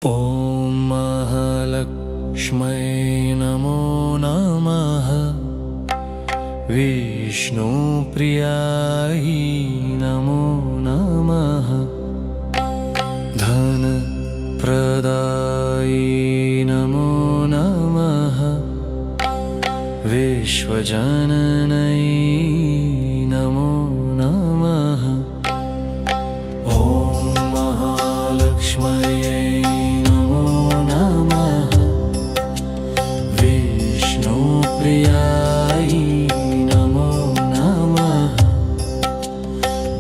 ॐ महालक्ष्मै नमो नमः। विष्णुप्रियायै नमो नमः। धनप्रदायै नमो नमः। विश्वजननै नमो नमः। ॐ महालक्ष्म्यै नमो नमः। विष्णुप्रियायै नमो नमः।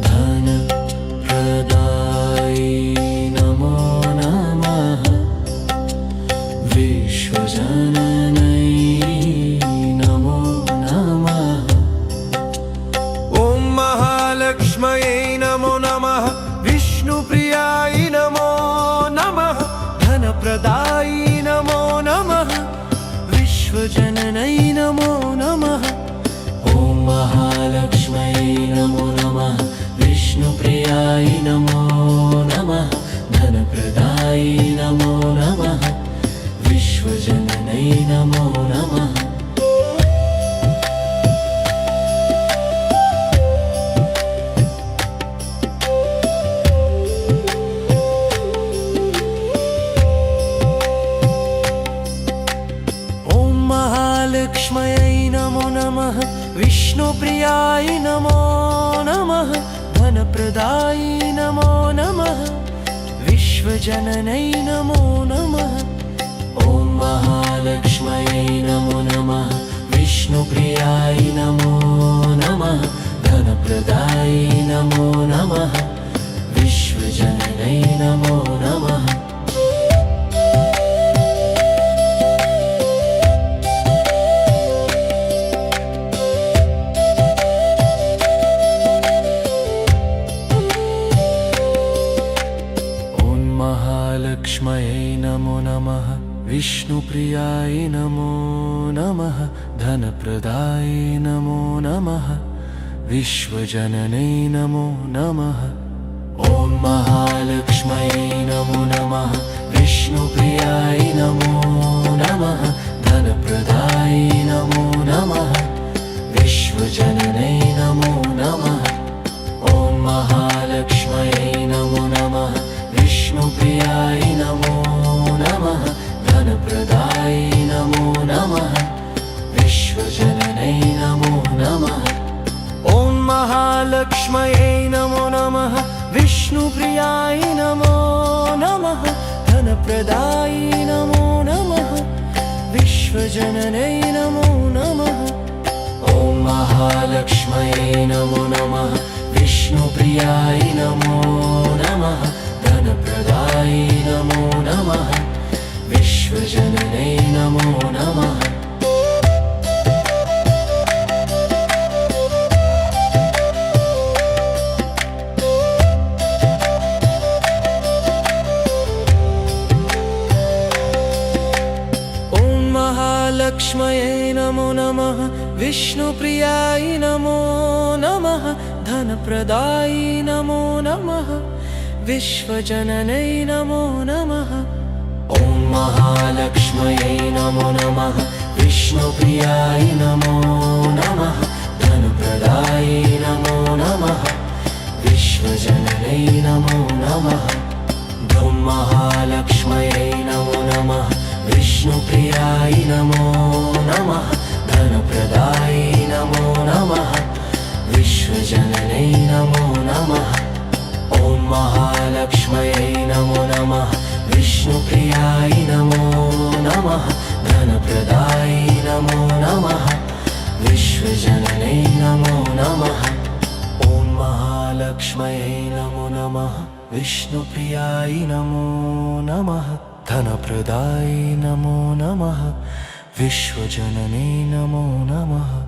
धनप्रदायै नमो नमः। विश्वजननै नमो नमः। ॐ महालक्ष्म्यै नमो नमः। विष्णुप्रियायै नमो नमः। धनप्रदायै नमो नमः। विश्वजननै नमो नमः। ॐ महालक्ष्म्यै नमो नमः। विष्णुप्रियायै नमो नमः। धनप्रदायै नमो नमः। विश्वजननै नमो नमः। महालक्ष्म्यै नमो नमः। विष्णुप्रियायै नमो नमः। धनप्रदायै नमो नमः। विश्वजननै नमो नमः। ॐ महालक्ष्म्यै नमो नमः। विष्णुप्रियायै नमो नमः। धनप्रदायै नमो नमः। विश्वजननै नमो नमः। महालक्ष्म्यै नमो नमः। विष्णुप्रियायै नमो नमः। धनप्रदायै नमो नमः। विश्वजननै नमो नमः। ॐ महालक्ष्म्यै नमो नमः। विष्णुप्रियायै नमो नमः। धनप्रदायै नमो नमः। विश्वजननै नमो नमः। ॐ महालक्ष्म्यै नमो नमः। विष्णुप्रियायै नमो नमः। धनप्रदायै नमो नमः। विश्वजननै नमो नमः। ॐ महालक्ष्म्यै नमो नमः। विष्णुप्रियायै नमो नमः। धनप्रदायै नमो नमः। विश्वजननै नमो नमः। ॐ महालक्ष्म्यै नमो नमः। विष्णुप्रियायै नमो नमः। धनप्रदायै नमो नमः। विश्वजननै नमो नमः। ॐ महालक्ष्म्यै नमो नमः। विष्णुप्रियायै नमो नमः। धनप्रदायै नमो नमः। विश्वजननै नमो नमः। ॐ महालक्ष्म्यै नमो नमः। विष्णुप्रियायै नमो नमः। धनप्रदायै नमो नमः। विश्वजननै नमो नमः। ॐ महालक्ष्म्यै नमो नमः। विष्णुप्रियायै नमो नमः। धनप्रदायै नमो नमः। विश्वजननै नमो नमः। ॐ महालक्ष्म्यै नमो नमः। विष्णुप्रियायै नमो नमः। धनप्रदायै नमो नमः। विश्वजननै नमो नमः। ॐ महालक्ष्म्यै नमो नमः। विष्णुप्रियायै नमो नमः। धनप्रदायै नमो नमः। विश्वजननै नमो नमः।